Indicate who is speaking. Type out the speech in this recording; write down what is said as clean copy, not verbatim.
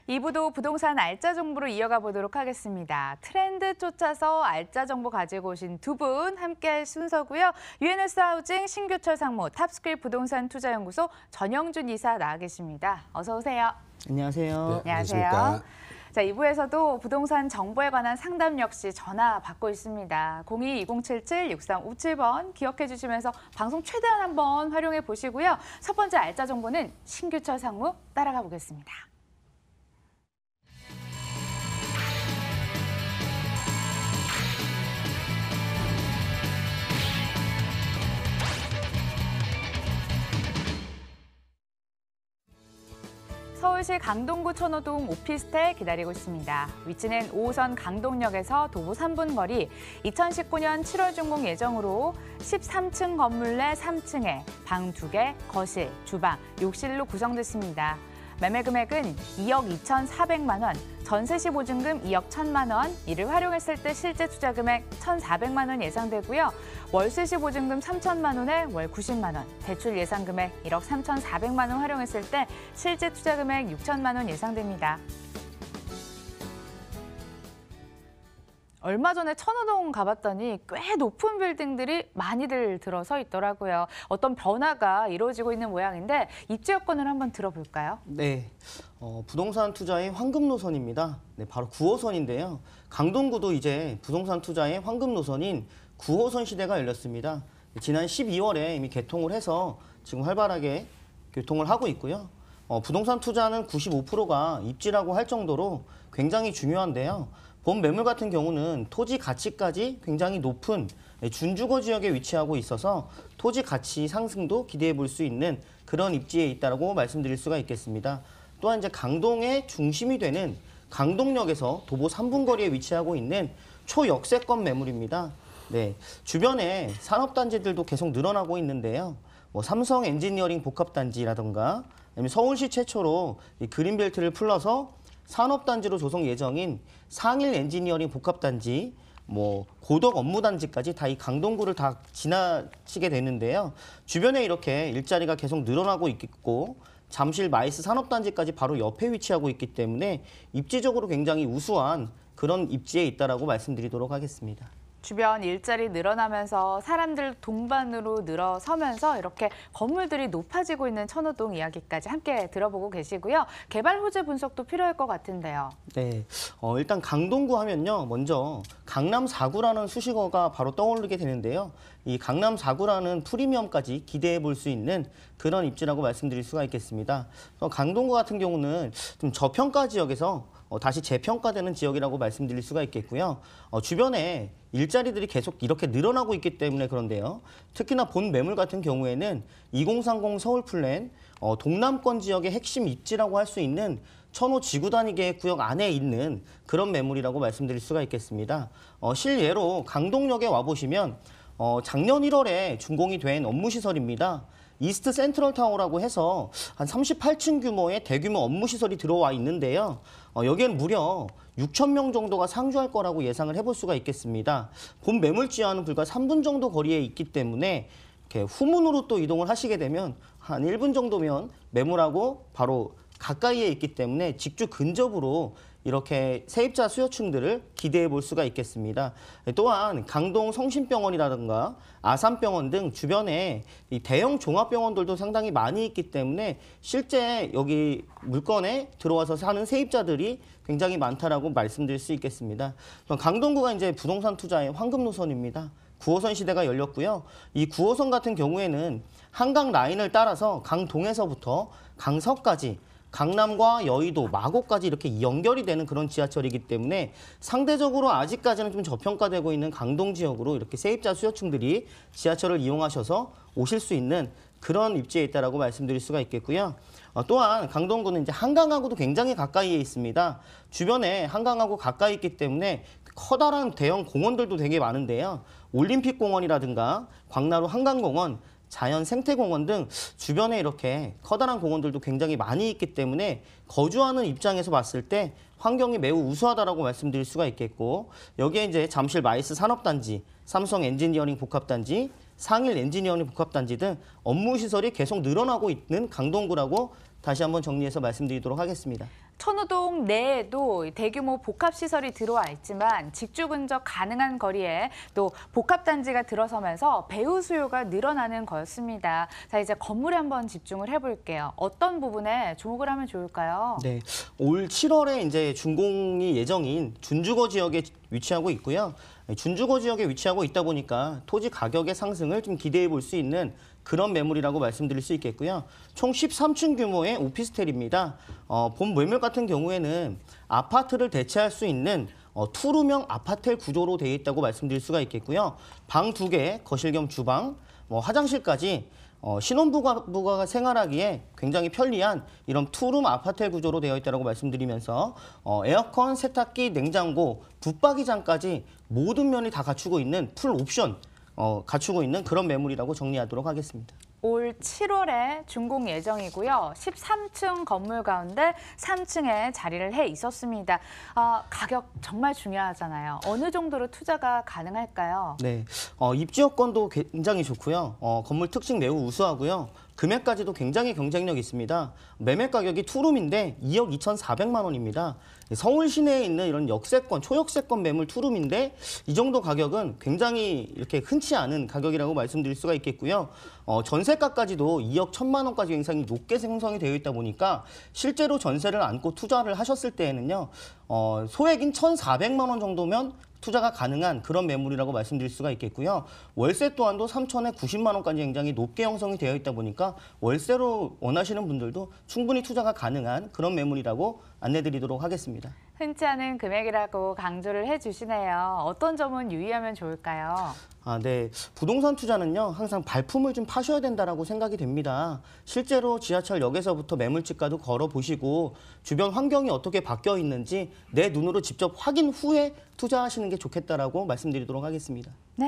Speaker 1: 2부도 부동산 알짜 정보로 이어가 보도록 하겠습니다. 트렌드 쫓아서 알짜 정보 가지고 오신 두 분 함께할 순서고요. UNS 하우징 신규철 상무 탑스킬 부동산 투자연구소 전영준 이사 나와 계십니다. 어서 오세요.
Speaker 2: 안녕하세요.
Speaker 1: 네, 안녕하세요. 자, 2부에서도 부동산 정보에 관한 상담 역시 전화 받고 있습니다. 02-2077-6357번 기억해 주시면서 방송 최대한 한번 활용해 보시고요. 첫 번째 알짜 정보는 신규철 상무 따라가 보겠습니다. 서울시 강동구 천호동 오피스텔 기다리고 있습니다. 위치는 5호선 강동역에서 도보 3분 거리, 2019년 7월 준공 예정으로 13층 건물 내 3층에 방 2개, 거실, 주방, 욕실로 구성됐습니다. 매매 금액은 2억 2,400만 원, 전세 시 보증금 2억 1,000만 원, 이를 활용했을 때 실제 투자 금액 1,400만 원 예상되고요. 월세 시 보증금 3천만 원에 월 90만 원, 대출 예상 금액 1억 3,400만 원 활용했을 때 실제 투자 금액 6천만 원 예상됩니다. 얼마 전에 천호동 가봤더니 꽤 높은 빌딩들이 많이들 들어서 있더라고요. 어떤 변화가 이루어지고 있는 모양인데 입지 여건을 한번 들어볼까요?
Speaker 2: 네, 부동산 투자의 황금 노선입니다. 네, 바로 9호선인데요. 강동구도 이제 부동산 투자의 황금 노선인 9호선 시대가 열렸습니다. 지난 12월에 이미 개통을 해서 지금 활발하게 교통을 하고 있고요. 부동산 투자는 95%가 입지라고 할 정도로 굉장히 중요한데요. 본 매물 같은 경우는 토지 가치까지 굉장히 높은 준주거 지역에 위치하고 있어서 토지 가치 상승도 기대해 볼 수 있는 그런 입지에 있다고 말씀드릴 수가 있겠습니다. 또한 이제 강동의 중심이 되는 강동역에서 도보 3분 거리에 위치하고 있는 초역세권 매물입니다. 네, 주변에 산업단지들도 계속 늘어나고 있는데요. 삼성 엔지니어링 복합단지라든가 아니면 서울시 최초로 이 그린벨트를 풀러서 산업단지로 조성 예정인 상일 엔지니어링 복합단지, 고덕 업무단지까지 다 이 강동구를 다 지나치게 되는데요. 주변에 이렇게 일자리가 계속 늘어나고 있고 잠실 마이스 산업단지까지 바로 옆에 위치하고 있기 때문에 입지적으로 굉장히 우수한 그런 입지에 있다라고 말씀드리도록 하겠습니다.
Speaker 1: 주변 일자리 늘어나면서 사람들 동반으로 늘어서면서 이렇게 건물들이 높아지고 있는 천호동 이야기까지 함께 들어보고 계시고요. 개발 호재 분석도 필요할 것 같은데요.
Speaker 2: 네, 일단 강동구 하면요. 먼저 강남 4구라는 수식어가 바로 떠오르게 되는데요. 이 강남 4구라는 프리미엄까지 기대해 볼 수 있는 그런 입지라고 말씀드릴 수가 있겠습니다. 강동구 같은 경우는 좀 저평가 지역에서 다시 재평가되는 지역이라고 말씀드릴 수가 있겠고요. 주변에 일자리들이 계속 이렇게 늘어나고 있기 때문에 그런데요. 특히나 본 매물 같은 경우에는 2030 서울 플랜 동남권 지역의 핵심 입지라고 할 수 있는 천호 지구단위계획 구역 안에 있는 그런 매물이라고 말씀드릴 수가 있겠습니다. 실예로 강동역에 와보시면 작년 1월에 준공이 된 업무시설입니다. 이스트 센트럴 타워라고 해서 한 38층 규모의 대규모 업무시설이 들어와 있는데요. 여기에는 무려 6,000명 정도가 상주할 거라고 예상을 해볼 수가 있겠습니다. 본 매물지와는 불과 3분 정도 거리에 있기 때문에 이렇게 후문으로 또 이동을 하시게 되면 한 1분 정도면 매물하고 바로 가까이에 있기 때문에 직주 근접으로 이렇게 세입자 수요층들을 기대해 볼 수가 있겠습니다. 또한 강동 성심병원이라든가 아산병원 등 주변에 이 대형 종합병원들도 상당히 많이 있기 때문에 실제 여기 물건에 들어와서 사는 세입자들이 굉장히 많다라고 말씀드릴 수 있겠습니다. 강동구가 이제 부동산 투자의 황금 노선입니다. 9호선 시대가 열렸고요. 이 9호선 같은 경우에는 한강 라인을 따라서 강동에서부터 강서까지 강남과 여의도, 마곡까지 이렇게 연결이 되는 그런 지하철이기 때문에 상대적으로 아직까지는 좀 저평가되고 있는 강동 지역으로 이렇게 세입자 수요층들이 지하철을 이용하셔서 오실 수 있는 그런 입지에 있다라고 말씀드릴 수가 있겠고요. 또한 강동구는 이제 한강하고도 굉장히 가까이에 있습니다. 주변에 한강하고 가까이 있기 때문에 커다란 대형 공원들도 되게 많은데요. 올림픽 공원이라든가 광나루 한강공원, 자연 생태공원 등 주변에 이렇게 커다란 공원들도 굉장히 많이 있기 때문에 거주하는 입장에서 봤을 때 환경이 매우 우수하다라고 말씀드릴 수가 있겠고, 여기에 이제 잠실 마이스 산업단지, 삼성 엔지니어링 복합단지, 상일 엔지니어링 복합단지 등 업무 시설이 계속 늘어나고 있는 강동구라고 다시 한번 정리해서 말씀드리도록 하겠습니다.
Speaker 1: 천호동 내에도 대규모 복합시설이 들어와 있지만 직주 근접 가능한 거리에 또 복합단지가 들어서면서 배우 수요가 늘어나는 거였습니다. 자, 이제 건물에 한번 집중을 해볼게요. 어떤 부분에 주목을 하면 좋을까요?
Speaker 2: 네, 올 7월에 이제 준공이 예정인 준주거 지역에 위치하고 있고요. 준주거 지역에 위치하고 있다 보니까 토지 가격의 상승을 좀 기대해 볼 수 있는 그런 매물이라고 말씀드릴 수 있겠고요. 총 13층 규모의 오피스텔입니다. 본 매물 같은 경우에는 아파트를 대체할 수 있는 투룸형 아파텔 구조로 되어 있다고 말씀드릴 수가 있겠고요. 방 2개, 거실 겸 주방, 화장실까지 신혼부부가 생활하기에 굉장히 편리한 이런 투룸 아파텔 구조로 되어 있다고 말씀드리면서 에어컨, 세탁기, 냉장고, 붙박이장까지 모든 면이 다 갖추고 있는 풀 옵션 갖추고 있는 그런 매물이라고 정리하도록 하겠습니다.
Speaker 1: 올 7월에 준공 예정이고요. 13층 건물 가운데 3층에 자리를 해 있었습니다. 가격 정말 중요하잖아요. 어느 정도로 투자가 가능할까요?
Speaker 2: 네, 입지 여건도 굉장히 좋고요. 건물 특징 매우 우수하고요. 금액까지도 굉장히 경쟁력 있습니다. 매매 가격이 투룸인데 2억 2,400만 원입니다. 서울 시내에 있는 이런 역세권, 초역세권 매물 투룸인데 이 정도 가격은 굉장히 이렇게 흔치 않은 가격이라고 말씀드릴 수가 있겠고요. 전세가까지도 2억 1,000만 원까지 굉장히 높게 형성이 되어 있다 보니까 실제로 전세를 안고 투자를 하셨을 때에는요. 소액인 1,400만 원 정도면 투자가 가능한 그런 매물이라고 말씀드릴 수가 있겠고요. 월세 또한도 3천에 90만 원까지 굉장히 높게 형성이 되어 있다 보니까 월세로 원하시는 분들도 충분히 투자가 가능한 그런 매물이라고 안내드리도록 하겠습니다.
Speaker 1: 흔치 않은 금액이라고 강조를 해주시네요. 어떤 점은 유의하면 좋을까요?
Speaker 2: 네. 부동산 투자는요, 항상 발품을 좀 파셔야 된다라고 생각이 됩니다. 실제로 지하철역에서부터 매물집가도 걸어보시고 주변 환경이 어떻게 바뀌어 있는지 내 눈으로 직접 확인 후에 투자하시는 게 좋겠다라고 말씀드리도록 하겠습니다.
Speaker 1: 네.